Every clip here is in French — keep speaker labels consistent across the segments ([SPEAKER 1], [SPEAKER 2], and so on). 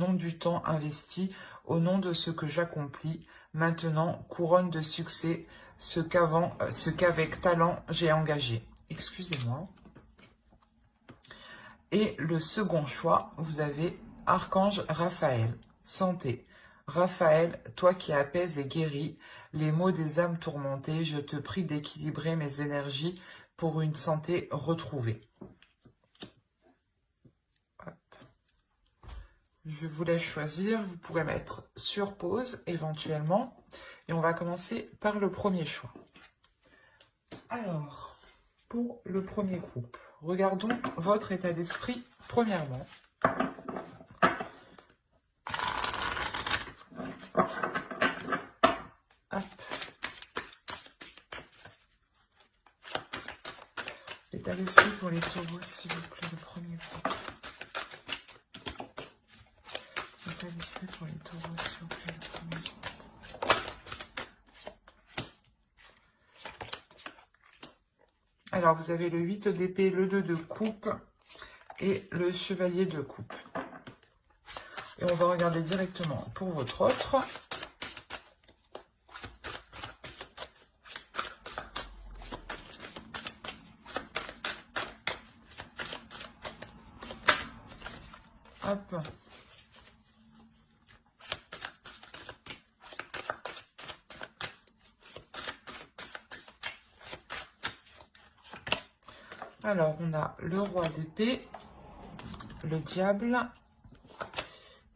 [SPEAKER 1] nom du temps investi, au nom de ce que j'accomplis. Maintenant, couronne de succès ce qu'avec talent j'ai engagé. Excusez-moi. Et le second choix, vous avez Archange Raphaël, santé. Raphaël, toi qui apaises et guéris les maux des âmes tourmentées, je te prie d'équilibrer mes énergies pour une santé retrouvée. Hop. Je vous laisse choisir, vous pourrez mettre sur pause éventuellement. Et on va commencer par le premier choix. Alors, pour le premier groupe, regardons votre état d'esprit premièrement. Hop. L'état d'esprit pour les taureaux, s'il vous plaît, le premier groupe. L'état d'esprit pour les taureaux, s'il vous plaît, le premier groupe. Alors, vous avez le 8 d'épée, le 2 de coupe et le chevalier de coupe. Et on va regarder directement pour votre autre. Hop. Alors, on a le roi d'épée, le diable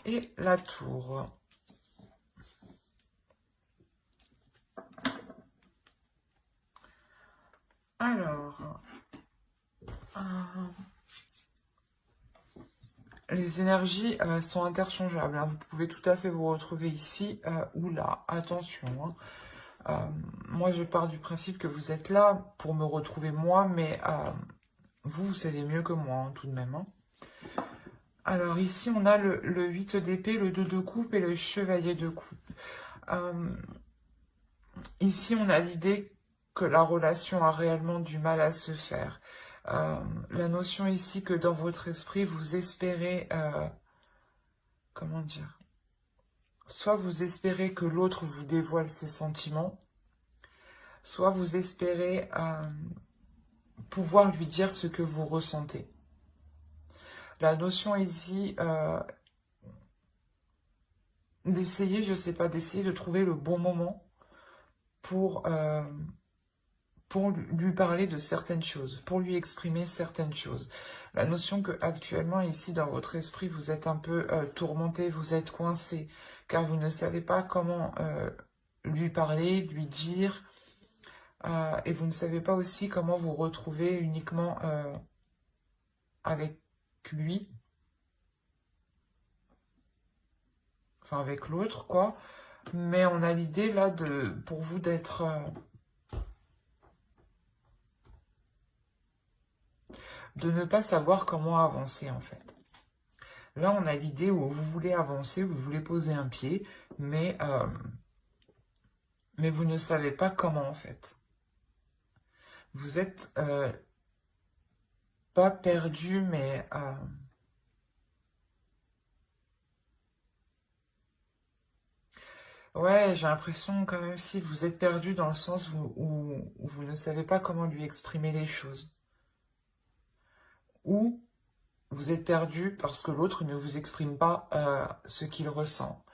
[SPEAKER 1] et la tour. Alors, les énergies sont interchangeables. Hein. Vous pouvez tout à fait vous retrouver ici ou là. Attention. Hein. Moi, je pars du principe que vous êtes là pour me retrouver moi, mais vous savez mieux que moi, hein, tout de même. Hein. Alors, ici, on a le 8 d'épée, le 2 de coupe et le chevalier de coupe. Ici, on a l'idée que la relation a réellement du mal à se faire. La notion ici que dans votre esprit, vous espérez... comment dire? Soit vous espérez que l'autre vous dévoile ses sentiments, soit vous espérez pouvoir lui dire ce que vous ressentez. La notion ici, d'essayer, je sais pas, d'essayer de trouver le bon moment pour lui parler de certaines choses, pour lui exprimer certaines choses. La notion que actuellement ici dans votre esprit, vous êtes un peu tourmenté, vous êtes coincé, car vous ne savez pas comment lui parler, lui dire, et vous ne savez pas aussi comment vous retrouver uniquement avec lui, enfin avec l'autre, quoi. Mais on a l'idée là pour vous d'être... de ne pas savoir comment avancer en fait. Là, on a l'idée où vous voulez avancer, vous voulez poser un pied, mais vous ne savez pas comment en fait. Vous êtes pas perdu, mais ouais, j'ai l'impression quand même si vous êtes perdu dans le sens où vous ne savez pas comment lui exprimer les choses. Ou vous êtes perdu parce que l'autre ne vous exprime pas ce qu'il ressent.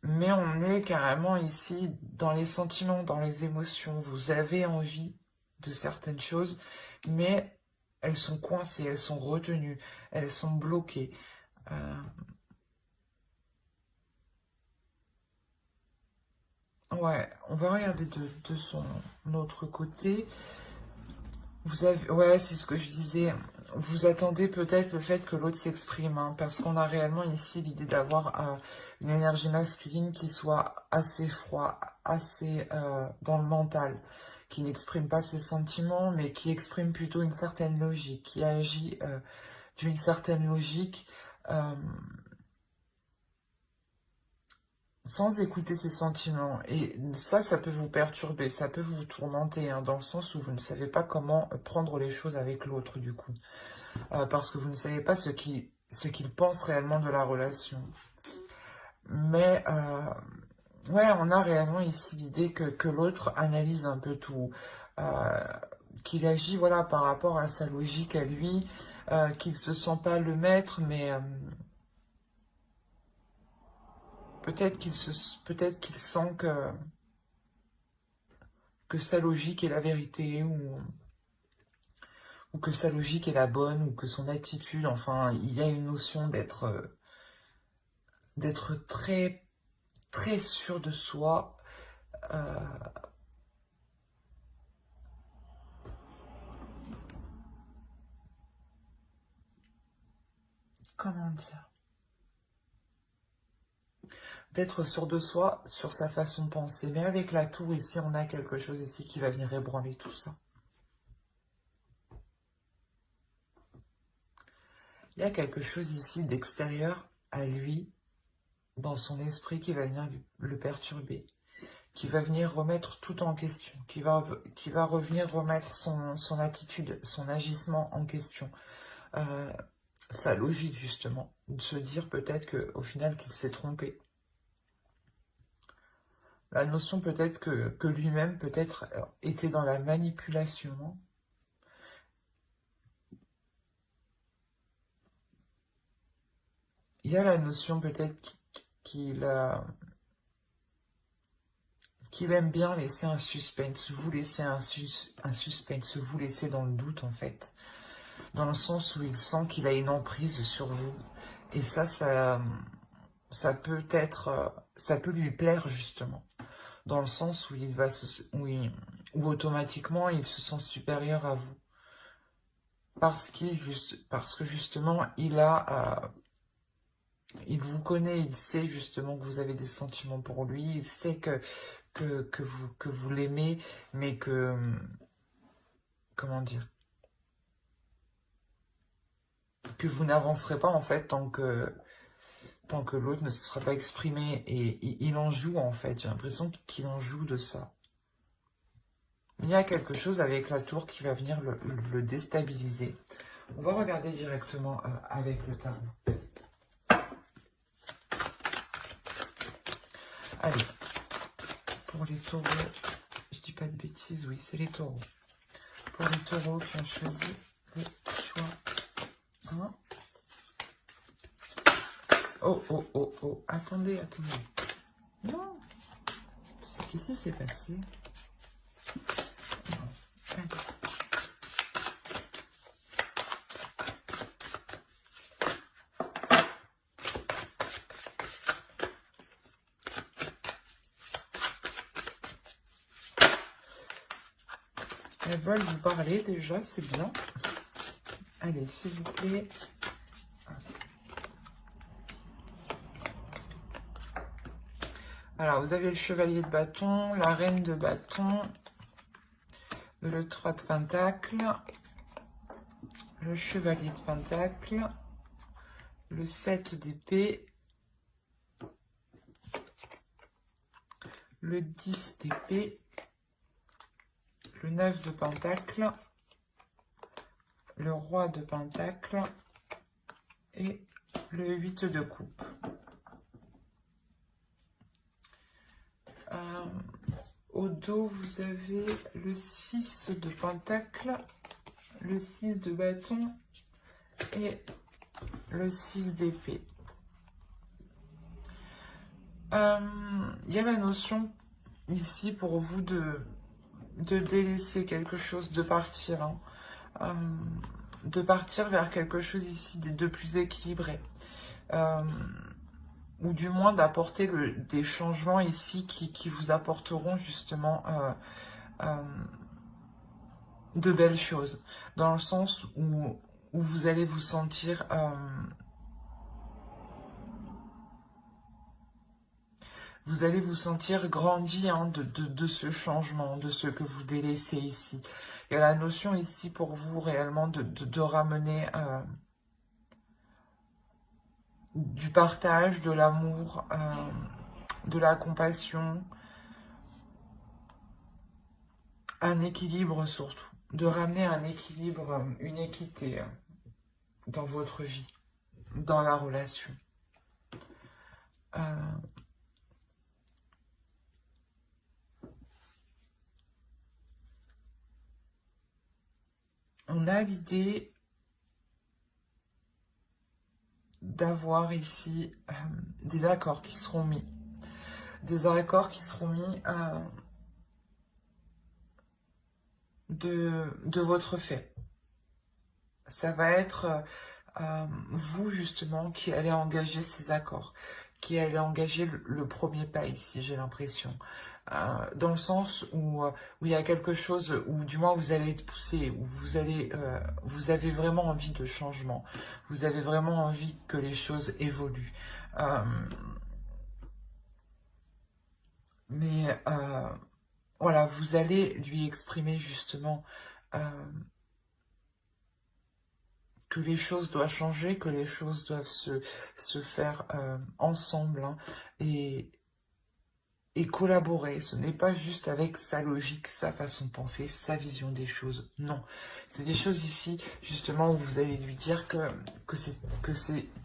[SPEAKER 1] Mais on est carrément ici dans les sentiments, dans les émotions. Vous avez envie de certaines choses, mais elles sont coincées, elles sont retenues, elles sont bloquées. Ouais, on va regarder de son autre côté. Vous avez, ouais, c'est ce que je disais. Vous attendez peut-être le fait que l'autre s'exprime, hein, parce qu'on a réellement ici l'idée d'avoir une énergie masculine qui soit assez froid, assez dans le mental, qui n'exprime pas ses sentiments, mais qui exprime plutôt une certaine logique, qui agit d'une certaine logique, sans écouter ses sentiments. Et ça peut vous perturber, ça peut vous tourmenter, hein, dans le sens où vous ne savez pas comment prendre les choses avec l'autre, du coup. Parce que vous ne savez pas ce qui pense réellement de la relation. Mais ouais, on a réellement ici l'idée que l'autre analyse un peu tout, euh, qu'il agit voilà, par rapport à sa logique à lui, qu'il ne se sent pas le maître, mais peut-être qu'il sent que sa logique est la vérité, ou que sa logique est la bonne, ou que son attitude, enfin, il y a une notion d'être très, très sûr de soi. euh, comment dire? D'être sûr de soi, sur sa façon de penser. Mais avec la tour ici, on a quelque chose ici qui va venir ébranler tout ça. Il y a quelque chose ici d'extérieur à lui, dans son esprit, qui va venir le perturber, qui va venir remettre tout en question, qui va revenir remettre son attitude, son agissement en question, euh, sa logique justement, de se dire peut-être qu'au final qu'il s'est trompé. La notion peut-être que lui-même peut-être était dans la manipulation. Il y a la notion peut-être qu'il aime bien laisser un suspense, vous laisser un suspense, vous laisser dans le doute en fait. Dans le sens où il sent qu'il a une emprise sur vous. Et ça peut être, ça peut lui plaire justement. Dans le sens où où automatiquement il se sent supérieur à vous. Parce que justement il vous connaît, il sait justement que vous avez des sentiments pour lui, il sait que vous l'aimez, mais comment dire, que vous n'avancerez pas en fait tant que l'autre ne se sera pas exprimé, et il en joue en fait, j'ai l'impression qu'il en joue de ça. Il y a quelque chose avec la tour qui va venir le déstabiliser. On va regarder directement avec le tarot. Allez, pour les taureaux, je dis pas de bêtises, oui, c'est les taureaux. Pour les taureaux qui ont choisi le choix 1. Oh, oh, oh, oh, attendez. Non, qu'est-ce qui s'est passé? Non. Allez. Elles veulent vous parler déjà, c'est bien. Allez, s'il vous plaît. Alors, vous avez le chevalier de bâton, la reine de bâton, le 3 de pentacle, le chevalier de pentacle, le 7 d'épée, le 10 d'épée, le 9 de pentacle, le roi de pentacle et le 8 de coupe. Au dos, vous avez le 6 de pentacle, le 6 de bâton et le 6 d'épée. Il y a la notion ici pour vous de délaisser quelque chose, de partir. De partir vers quelque chose ici de plus équilibré. Ou du moins d'apporter des changements ici qui vous apporteront justement de belles choses. Dans le sens où vous allez vous sentir... vous allez vous sentir grandi de ce changement, de ce que vous délaissez ici. Il y a la notion ici pour vous réellement de ramener du partage, de l'amour, de la compassion, un équilibre surtout. De ramener un équilibre, une équité dans votre vie. dans la relation. On a l'idée d'avoir ici des accords qui seront mis. Des accords qui seront mis de votre fait. Ça va être vous, justement, qui allez engager ces accords, qui allez engager le premier pas ici, j'ai l'impression. Dans le sens où il y a quelque chose, où du moins vous allez être poussé, où vous avez vraiment envie de changement, vous avez vraiment envie que les choses évoluent. Mais voilà, vous allez lui exprimer justement que les choses doivent changer, que les choses doivent se faire ensemble, hein, et collaborer. Ce n'est pas juste avec sa logique, sa façon de penser, sa vision des choses. Non, c'est des choses ici, justement, où vous allez lui dire que c'est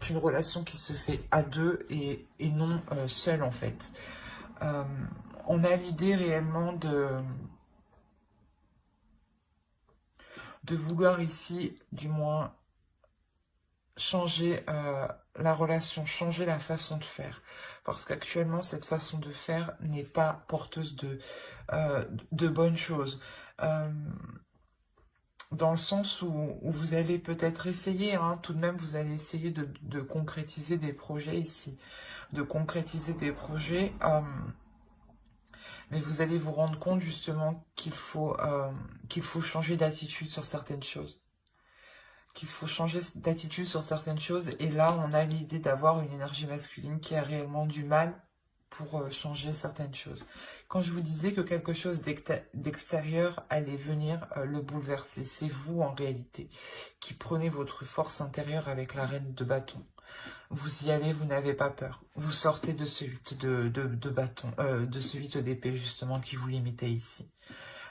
[SPEAKER 1] une relation qui se fait à deux et non seule, en fait. On a l'idée réellement de vouloir ici, du moins, changer la relation, changer la façon de faire. Parce qu'actuellement, cette façon de faire n'est pas porteuse de bonnes choses. Dans le sens où vous allez peut-être essayer, hein, tout de même, vous allez essayer de concrétiser des projets ici. De concrétiser des projets, mais vous allez vous rendre compte justement qu'il faut changer d'attitude sur certaines choses. Qu'il faut changer d'attitude sur certaines choses. Et là, on a l'idée d'avoir une énergie masculine qui a réellement du mal pour changer certaines choses. Quand je vous disais que quelque chose d'extérieur allait venir le bouleverser, c'est vous en réalité qui prenez votre force intérieure avec la reine de bâton. Vous y allez, vous n'avez pas peur. Vous sortez de ce 8 de bâton, de ce 8 d'épée justement qui vous limitait ici.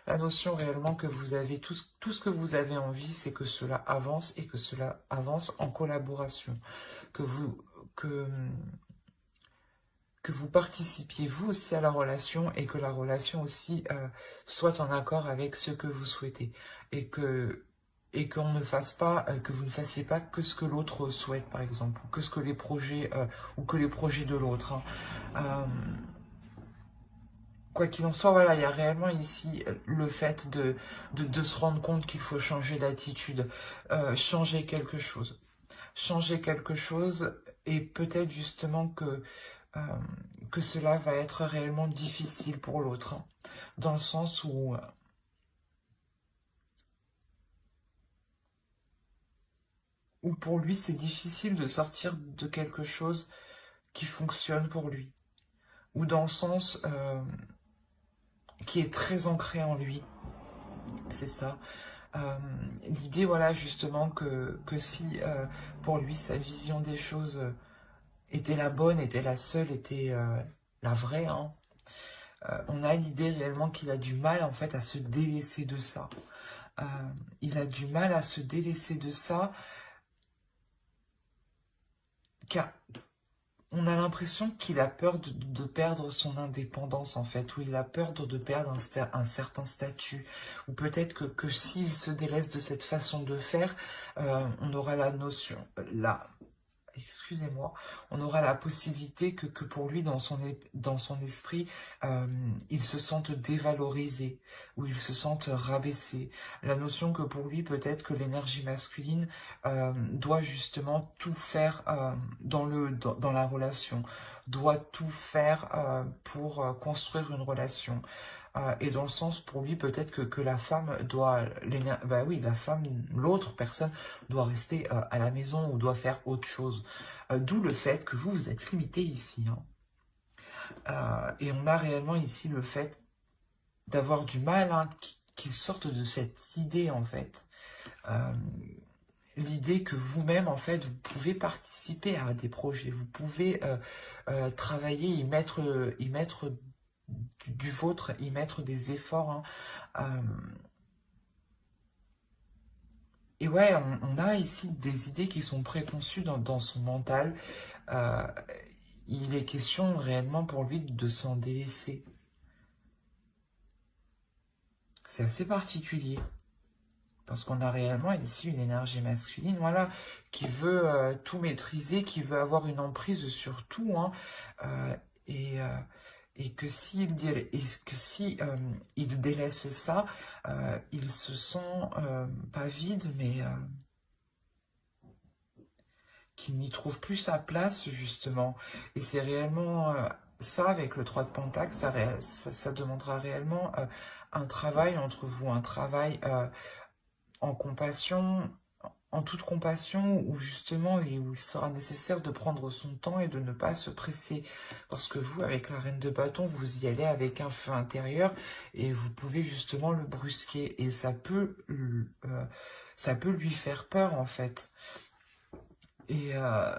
[SPEAKER 1] La notion réellement que vous avez, tout ce que vous avez envie, c'est que cela avance et que cela avance en collaboration. Que vous participiez vous aussi à la relation et que la relation aussi soit en accord avec ce que vous souhaitez. Et qu'on ne fasse pas, que vous ne fassiez pas que ce que l'autre souhaite, par exemple, ou que ce que les projets, ou que les projets de l'autre. Hein. Quoi qu'il en soit, voilà, il y a réellement ici le fait de se rendre compte qu'il faut changer d'attitude, changer quelque chose. Changer quelque chose et peut-être justement que cela va être réellement difficile pour l'autre. Hein, dans le sens où pour lui c'est difficile de sortir de quelque chose qui fonctionne pour lui. Ou dans le sens qui est très ancré en lui. C'est ça. L'idée, voilà, justement, que si pour lui, sa vision des choses était la bonne, était la seule, était la vraie, hein, on a l'idée réellement qu'il a du mal, en fait, à se délaisser de ça. Il a du mal à se délaisser de ça, car on a l'impression qu'il a peur de perdre son indépendance, en fait, ou il a peur de perdre un certain statut, ou peut-être que s'il se délaisse de cette façon de faire, on aura la notion, excusez-moi, on aura la possibilité que pour lui, dans son esprit, il se sente dévalorisé, ou il se sente rabaissé. La notion que pour lui, peut-être que l'énergie masculine doit justement tout faire dans la relation, doit tout faire pour construire une relation. Et dans le sens, pour lui, peut-être que la femme doit, bah oui, la femme, l'autre personne doit rester à la maison ou doit faire autre chose. D'où le fait que vous êtes limité ici. Hein. Et on a réellement ici le fait d'avoir du mal, hein, qu'il sorte de cette idée, en fait. L'idée que vous-même, en fait, vous pouvez participer à des projets, vous pouvez travailler, y mettre du vôtre, y mettre des efforts. Hein. et ouais, on a ici des idées qui sont préconçues dans son mental. Euh, il est question réellement pour lui de s'en délaisser. C'est assez particulier. Parce qu'on a réellement ici une énergie masculine, voilà, qui veut tout maîtriser, qui veut avoir une emprise sur tout, hein, euh, et, euh, et que si il délaisse ça, il se sent pas vide, mais qu'il n'y trouve plus sa place, justement. Et c'est réellement ça, avec le 3 de Pentacle, ça demandera réellement un travail entre vous, un travail en compassion, en toute compassion, où justement où il sera nécessaire de prendre son temps et de ne pas se presser. Parce que vous, avec la reine de bâton, vous y allez avec un feu intérieur et vous pouvez justement le brusquer. Et ça peut lui faire peur, en fait. Et, euh,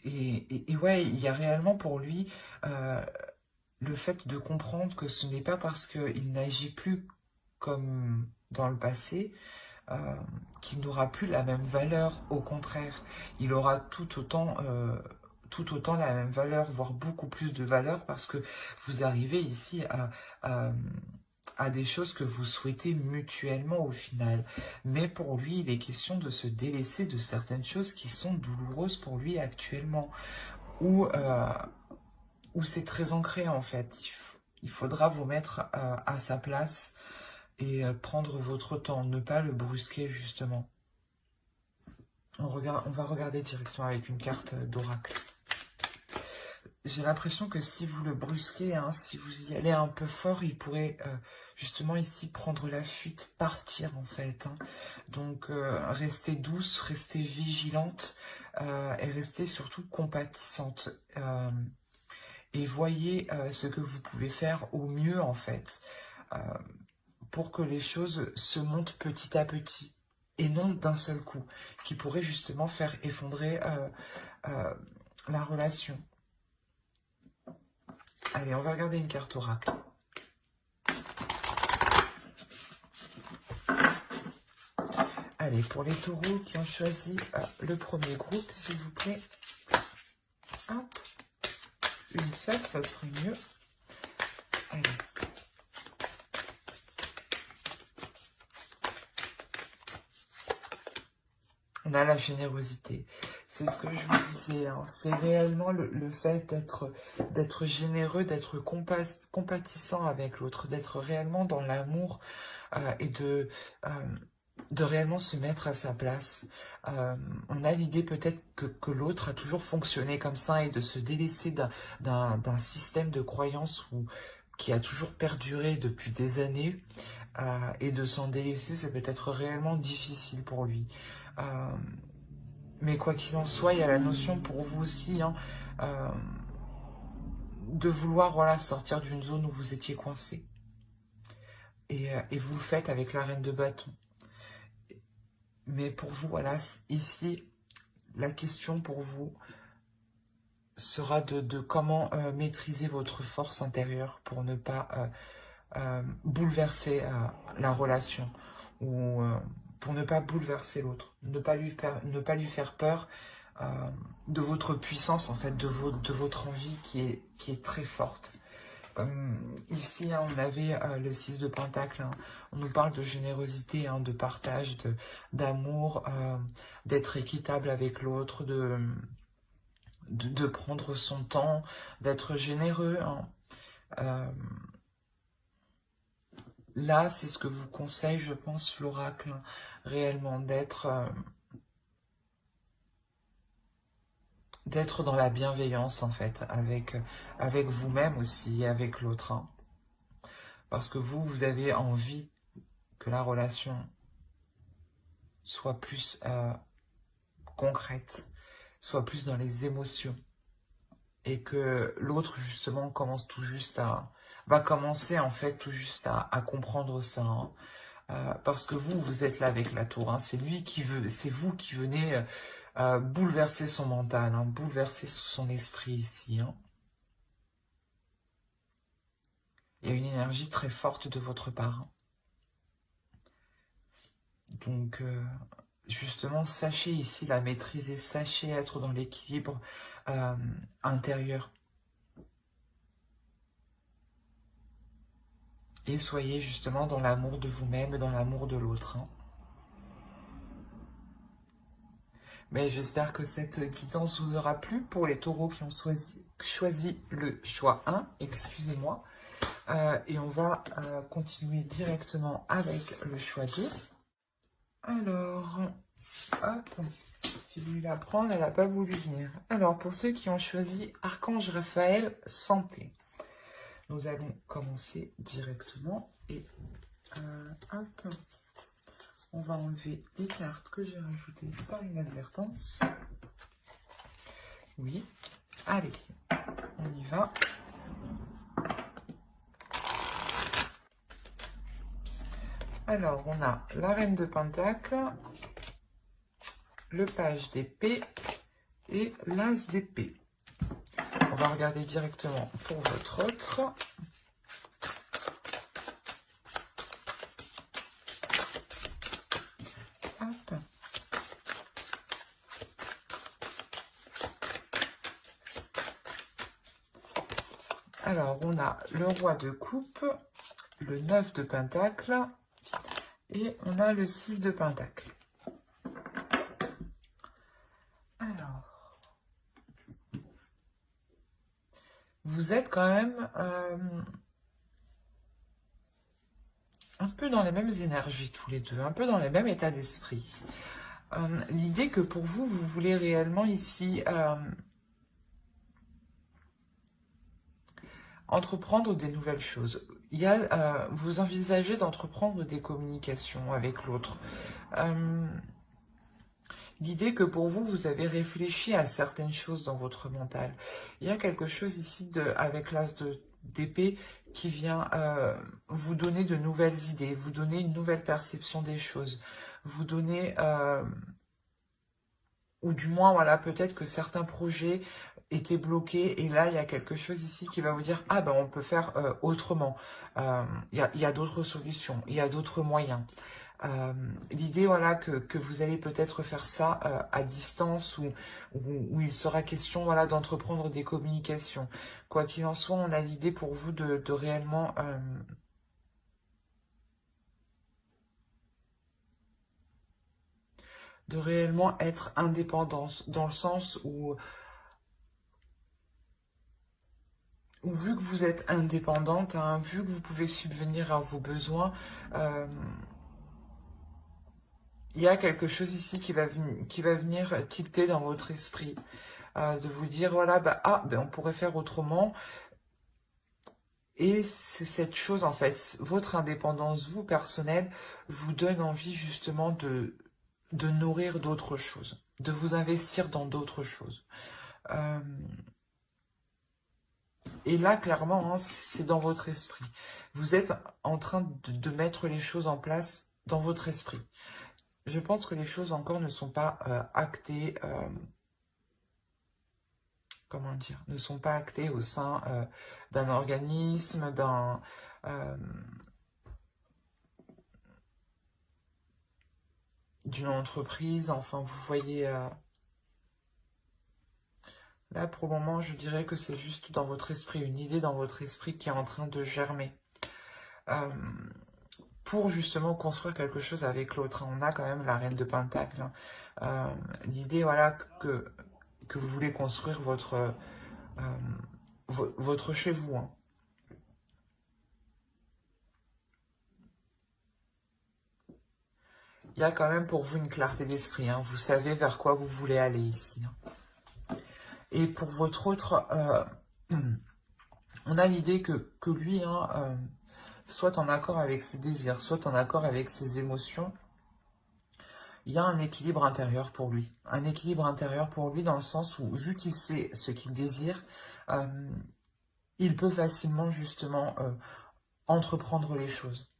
[SPEAKER 1] et ouais, il y a réellement pour lui euh, le fait de comprendre que ce n'est pas parce qu'il n'agit plus comme dans le passé, euh, qu'il n'aura plus la même valeur. Au contraire, il aura tout autant la même valeur, voire beaucoup plus de valeur, parce que vous arrivez ici à, à des choses que vous souhaitez mutuellement au final. Mais pour lui, il est question de se délaisser de certaines choses qui sont douloureuses pour lui actuellement, ou où c'est très ancré en fait. Il faudra vous mettre à sa place et prendre votre temps, ne pas le brusquer justement. On va regarder directement avec une carte d'oracle. J'ai l'impression que si vous le brusquez, hein, si vous y allez un peu fort, il pourrait justement ici prendre la fuite, partir en fait. Hein. Donc restez douce, restez vigilante et restez surtout compatissante. Et voyez ce que vous pouvez faire au mieux en fait. Euh, pour que les choses se montent petit à petit et non d'un seul coup, qui pourrait justement faire effondrer euh, la relation. Allez, on va regarder une carte oracle. Allez, pour les taureaux qui ont choisi le premier groupe, s'il vous plaît. Hop. Une seule, ça serait mieux. Allez. On a la générosité. C'est ce que je vous disais. Hein. C'est réellement le fait d'être généreux, d'être compatissant avec l'autre, d'être réellement dans l'amour et de réellement se mettre à sa place. On a l'idée peut-être que l'autre a toujours fonctionné comme ça et de se délaisser d'un système de croyance qui a toujours perduré depuis des années et de s'en délaisser, c'est peut-être réellement difficile pour lui. Euh, mais quoi qu'il en soit, il y a la notion pour vous aussi hein, euh, de vouloir voilà, sortir d'une zone où vous étiez coincé. Et vous le faites avec la reine de bâton. Mais pour vous, voilà, ici, la question pour vous sera de comment maîtriser votre force intérieure pour ne pas bouleverser la relation ou pour ne pas bouleverser l'autre, ne pas lui faire peur de votre puissance, en fait, de votre envie qui est très forte. Ici, hein, on avait le 6 de Pentacle. Hein. On nous parle de générosité, hein, de partage, d'amour, d'être équitable avec l'autre, de prendre son temps, d'être généreux. Hein. Euh, là, c'est ce que vous conseille, je pense, l'oracle, hein, réellement, d'être dans la bienveillance, en fait, avec vous-même aussi, et avec l'autre. Hein. Parce que vous avez envie que la relation soit plus concrète, soit plus dans les émotions. Et que l'autre, justement, va commencer, en fait, tout juste à comprendre ça. Hein. Parce que vous êtes là avec la tour. Hein. C'est lui qui veut, c'est vous qui venez bouleverser son mental, hein, bouleverser son esprit ici. Hein. Il y a une énergie très forte de votre part. Hein. Donc, justement, sachez ici la maîtriser, sachez être dans l'équilibre intérieur. Et soyez justement dans l'amour de vous-même, dans l'amour de l'autre. Hein. Mais j'espère que cette guidance vous aura plu pour les taureaux qui ont choisi le choix 1, excusez-moi. Et on va continuer directement avec le choix 2. Alors, hop, j'ai voulu la prendre, elle n'a pas voulu venir. Alors, pour ceux qui ont choisi Archange Raphaël, santé. Nous allons commencer directement et hop, on va enlever les cartes que j'ai rajoutées par inadvertance. Oui, allez, on y va. Alors, on a la Reine de Pentacle, le Page d'épée et l'As d'épée. On va regarder directement pour votre autre. Hop. Alors, on a le Roi de coupe, le 9 de Pentacle et on a le 6 de Pentacle. Alors, vous êtes quand même un peu dans les mêmes énergies tous les deux, un peu dans les mêmes états d'esprit. L'idée que pour vous, vous voulez réellement ici entreprendre des nouvelles choses. Il y a, vous envisagez d'entreprendre des communications avec l'autre. L'idée que pour vous, vous avez réfléchi à certaines choses dans votre mental. Il y a quelque chose ici avec l'as d'épée qui vient vous donner de nouvelles idées, vous donner une nouvelle perception des choses, vous donner, ou du moins, voilà, peut-être que certains projets étaient bloqués et là, il y a quelque chose ici qui va vous dire, ah ben on peut faire autrement, il y a d'autres solutions, il y a d'autres moyens. L'idée, voilà, que vous allez peut-être faire ça à distance ou il sera question, voilà, d'entreprendre des communications. Quoi qu'il en soit, on a l'idée pour vous de réellement être indépendante, dans le sens où vu que vous êtes indépendante, hein, vu que vous pouvez subvenir à vos besoins, il y a quelque chose ici qui va venir tilter dans votre esprit, de vous dire, voilà, on pourrait faire autrement. Et c'est cette chose, en fait, votre indépendance, vous, personnelle, vous donne envie justement de nourrir d'autres choses, de vous investir dans d'autres choses. Et là, clairement, hein, c'est dans votre esprit. Vous êtes en train de mettre les choses en place dans votre esprit. Je pense que les choses encore ne sont pas actées, comment dire, ne sont pas actées au sein d'un organisme, d'une entreprise. Enfin, vous voyez, là, pour le moment, je dirais que c'est juste dans votre esprit, une idée dans votre esprit qui est en train de germer. Pour justement construire quelque chose avec l'autre. On a quand même la Reine de Pentacle. Hein. L'idée, voilà, que vous voulez construire votre chez vous. Hein. Il y a quand même pour vous une clarté d'esprit. Hein. Vous savez vers quoi vous voulez aller ici. Hein. Et pour votre autre, on a l'idée que lui, hein, soit en accord avec ses désirs, soit en accord avec ses émotions, il y a un équilibre intérieur pour lui. Un équilibre intérieur pour lui dans le sens où, vu qu'il sait ce qu'il désire, il peut facilement justement entreprendre les choses.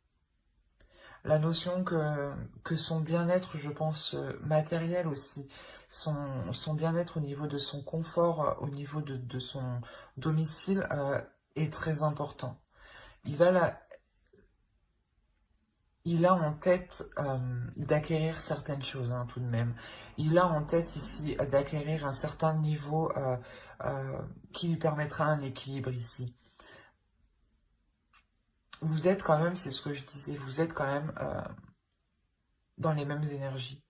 [SPEAKER 1] La notion que son bien-être, je pense, matériel aussi, son bien-être au niveau de son confort, au niveau de son domicile, est très important. Il il a en tête d'acquérir certaines choses, hein, tout de même. Il a en tête ici d'acquérir un certain niveau qui lui permettra un équilibre ici. Vous êtes quand même, c'est ce que je disais, vous êtes quand même dans les mêmes énergies.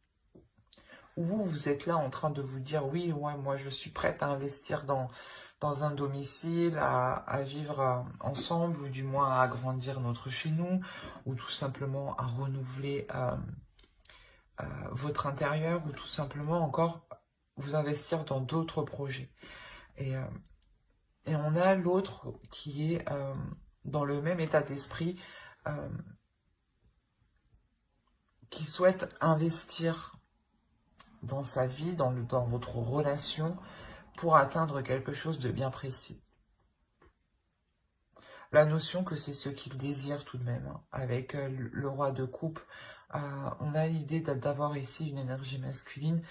[SPEAKER 1] Vous êtes là en train de vous dire, oui, ouais, moi je suis prête à investir dans un domicile, à vivre ensemble, ou du moins à agrandir notre chez nous, ou tout simplement à renouveler votre intérieur, ou tout simplement encore vous investir dans d'autres projets. Et on a l'autre qui est dans le même état d'esprit, qui souhaite investir dans sa vie, dans votre relation, pour atteindre quelque chose de bien précis. La notion que c'est ce qu'il désire tout de même, hein. Avec le roi de coupe, on a l'idée d'avoir ici une énergie masculine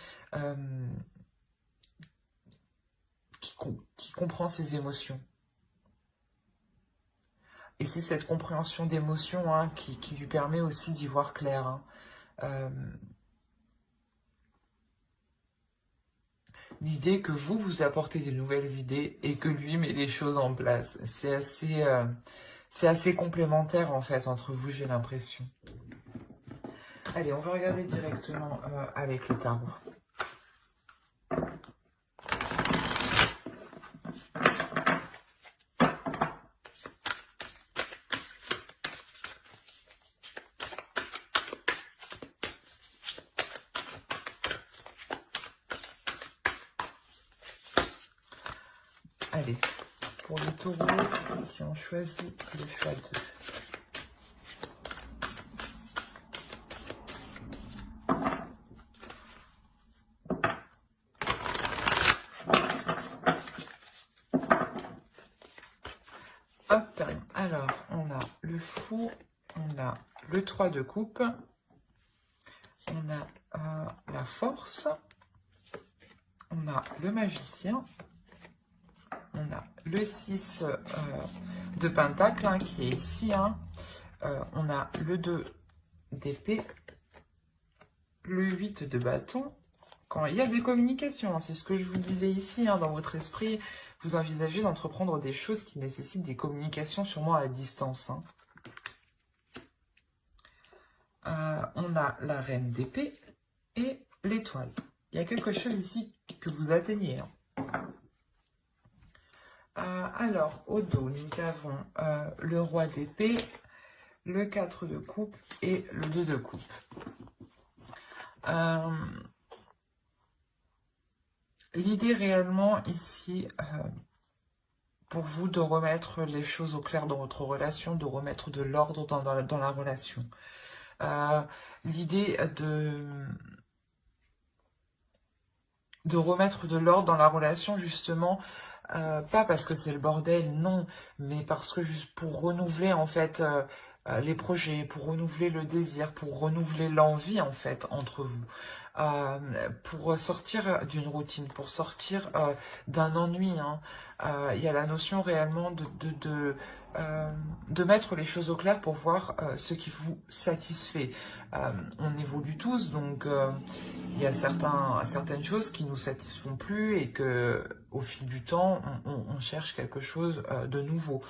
[SPEAKER 1] qui comprend ses émotions. Et c'est cette compréhension d'émotions, hein, qui lui permet aussi d'y voir clair, hein. L'idée que vous apportez des nouvelles idées et que lui met les choses en place. C'est assez complémentaire en fait entre vous, j'ai l'impression. Allez, on va regarder directement avec le tarot. Allez, pour les taureaux qui ont choisi le choix 2. Hop, alors, on a le fou, on a le 3 de coupe, on a la force, on a le magicien, on a le 6 de pentacle, hein, qui est ici, hein. On a le 2 d'épée, le 8 de bâton. Quand il y a des communications, hein, c'est ce que je vous disais ici, hein, dans votre esprit, vous envisagez d'entreprendre des choses qui nécessitent des communications sûrement à distance, hein. On a la reine d'épée et l'étoile. Il y a quelque chose ici que vous atteignez, hein. Alors, au dos, nous avons le roi d'épée, le 4 de coupe et le 2 de coupe. L'idée réellement ici, pour vous, de remettre les choses au clair dans votre relation, de remettre de l'ordre dans la relation. L'idée de remettre de l'ordre dans la relation, justement, pas parce que c'est le bordel, non, mais parce que juste pour renouveler, en fait, les projets, pour renouveler le désir, pour renouveler l'envie, en fait, entre vous. Pour sortir d'une routine, pour sortir d'un ennui, hein. Il y a la notion réellement de mettre les choses au clair pour voir ce qui vous satisfait. On évolue tous, donc il y a certaines choses qui nous satisfont plus et que au fil du temps, on cherche quelque chose de nouveau,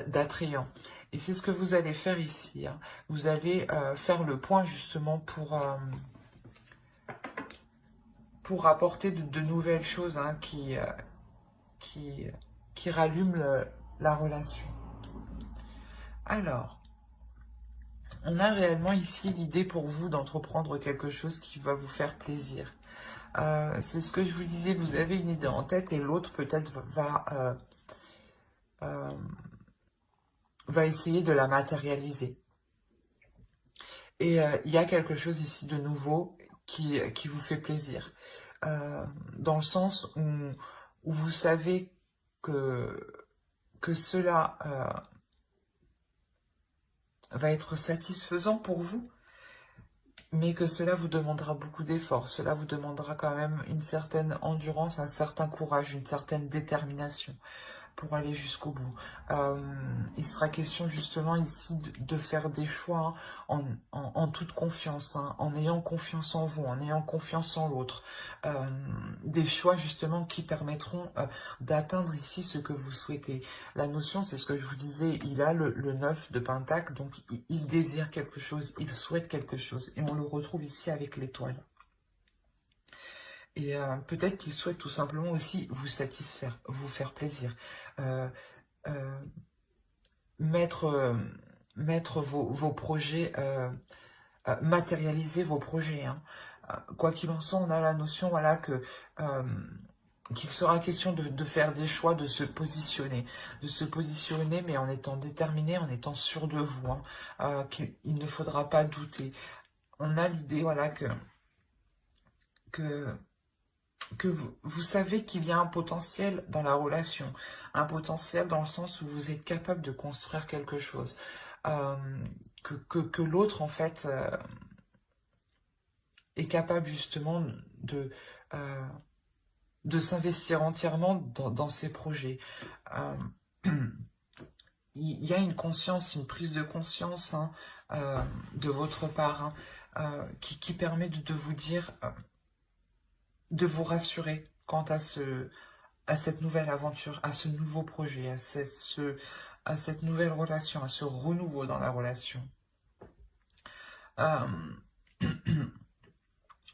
[SPEAKER 1] d'attrayant. Et c'est ce que vous allez faire ici, hein. Vous allez faire le point justement pour apporter de nouvelles choses, hein, qui rallument la relation. Alors, on a réellement ici l'idée pour vous d'entreprendre quelque chose qui va vous faire plaisir. C'est ce que je vous disais, vous avez une idée en tête et l'autre peut-être va essayer de la matérialiser. Et il y a quelque chose ici de nouveau qui vous fait plaisir. Dans le sens où vous savez que cela va être satisfaisant pour vous, mais que cela vous demandera beaucoup d'efforts. Cela vous demandera quand même une certaine endurance, un certain courage, une certaine détermination. pour aller jusqu'au bout. Il sera question justement ici de faire des choix en toute confiance, en ayant confiance en vous, en ayant confiance en l'autre. Des choix justement qui permettront d'atteindre ici ce que vous souhaitez. La notion, c'est ce que je vous disais, il a le 9 de Pentacle, donc il désire quelque chose, il souhaite quelque chose. Et on le retrouve ici avec l'étoile. Et peut-être qu'il souhaite tout simplement aussi vous satisfaire, vous faire plaisir. Mettre vos projets, matérialiser vos projets. Hein. Quoi qu'il en soit, on a la notion voilà, qu'il sera question de faire des choix, de se positionner, mais en étant déterminé, en étant sûr de vous, hein, qu'il ne faudra pas douter. On a l'idée voilà, que vous savez qu'il y a un potentiel dans la relation, un potentiel dans le sens où vous êtes capable de construire quelque chose, que l'autre en fait est capable justement de s'investir entièrement dans ses projets. Il y a une conscience, une prise de conscience hein, de votre part hein, qui permet de vous dire, de vous rassurer quant à cette nouvelle aventure, à ce nouveau projet, à cette nouvelle relation, à ce renouveau dans la relation.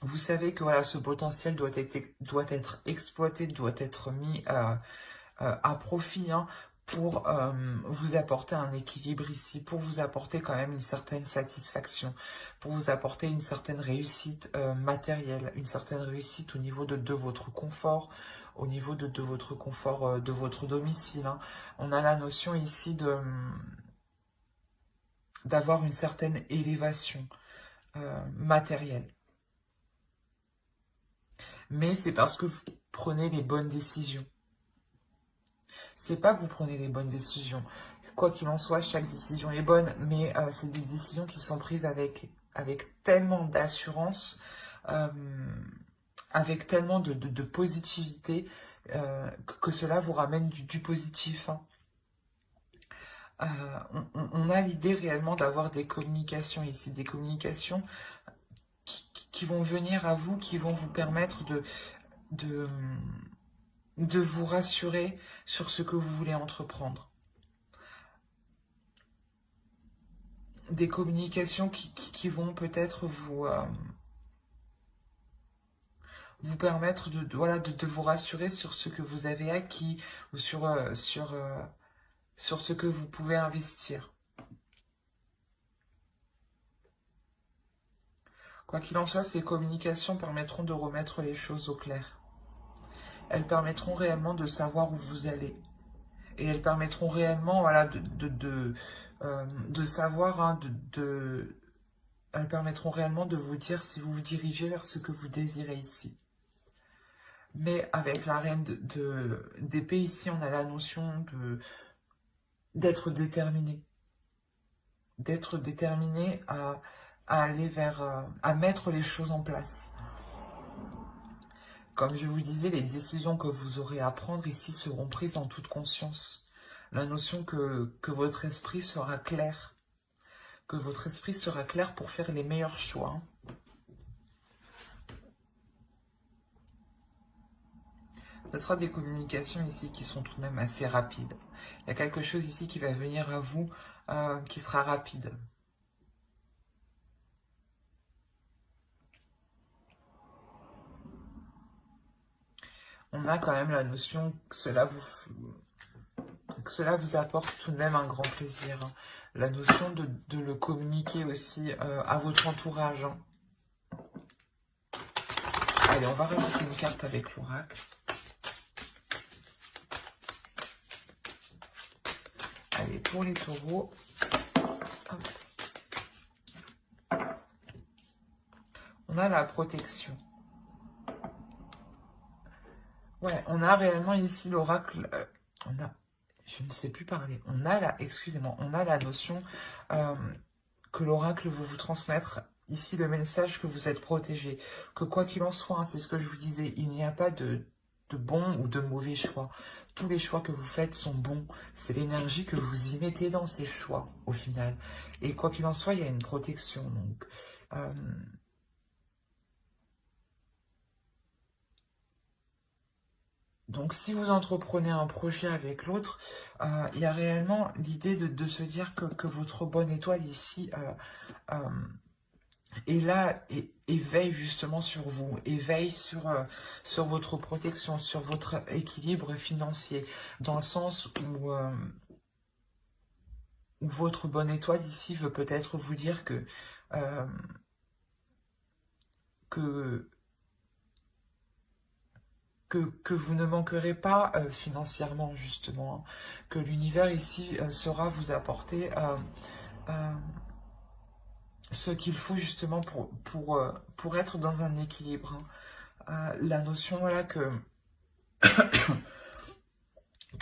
[SPEAKER 1] Vous savez que voilà, ce potentiel doit être exploité, doit être mis à profit hein, pour vous apporter un équilibre ici, pour vous apporter quand même une certaine satisfaction, pour vous apporter une certaine réussite matérielle, une certaine réussite au niveau de votre confort, au niveau de votre confort de votre domicile. Hein. On a la notion ici d'avoir une certaine élévation matérielle. Mais c'est parce que vous prenez les bonnes décisions. C'est pas que vous prenez les bonnes décisions. Quoi qu'il en soit, chaque décision est bonne, mais c'est des décisions qui sont prises avec tellement d'assurance, avec tellement de positivité, que cela vous ramène du positif. Hein. On a l'idée réellement d'avoir des communications ici, des communications qui vont venir à vous, qui vont vous permettre de vous rassurer sur ce que vous voulez entreprendre. Des communications qui vont peut-être vous permettre de vous rassurer sur ce que vous avez acquis ou sur ce que vous pouvez investir. Quoi qu'il en soit, ces communications permettront de remettre les choses au clair. Elles permettront réellement de savoir où vous allez. Et elles permettront réellement voilà, de savoir, hein, elles permettront réellement de vous dire si vous vous dirigez vers ce que vous désirez ici. Mais avec la reine d'épée ici, on a la notion d'être déterminé. D'être déterminé à aller vers, à mettre les choses en place. Comme je vous disais, les décisions que vous aurez à prendre ici seront prises en toute conscience. La notion que votre esprit sera clair. Que votre esprit sera clair pour faire les meilleurs choix. Ce sera des communications ici qui sont tout de même assez rapides. Il y a quelque chose ici qui va venir à vous qui sera rapide. On a quand même la notion que cela vous apporte tout de même un grand plaisir. Hein. La notion de le communiquer aussi à votre entourage. Hein. Allez, on va rajouter une carte avec l'oracle. Allez, pour les taureaux. Hop. On a la protection. Ouais, on a réellement ici l'oracle. Je ne sais plus parler. On a la notion que l'oracle veut vous transmettre. Ici, le message que vous êtes protégé. Que quoi qu'il en soit, hein, c'est ce que je vous disais, il n'y a pas de de bons ou de mauvais choix. Tous les choix que vous faites sont bons. C'est l'énergie que vous y mettez dans ces choix, au final. Et quoi qu'il en soit, il y a une protection. Donc, si vous entreprenez un projet avec l'autre, il y a réellement l'idée de se dire que votre bonne étoile ici est là et veille justement sur vous, et veille sur votre protection, sur votre équilibre financier, dans le sens où votre bonne étoile ici veut peut-être vous dire euh, que, que vous ne manquerez pas financièrement, justement, hein. Que l'univers ici saura vous apporter euh, ce qu'il faut justement pour être dans un équilibre, hein. La notion là que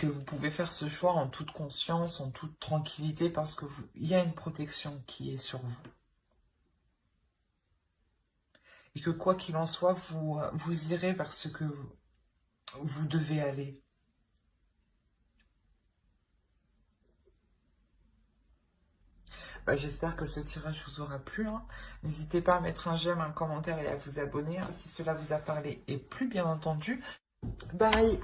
[SPEAKER 1] vous pouvez faire ce choix en toute conscience, en toute tranquillité, parce que il y a une protection qui est sur vous. Et que quoi qu'il en soit, vous irez vers ce que vous devez aller. J'espère que ce tirage vous aura plu, hein. N'hésitez pas à mettre un j'aime, un commentaire et à vous abonner, hein, si cela vous a parlé. Et plus bien entendu, bye!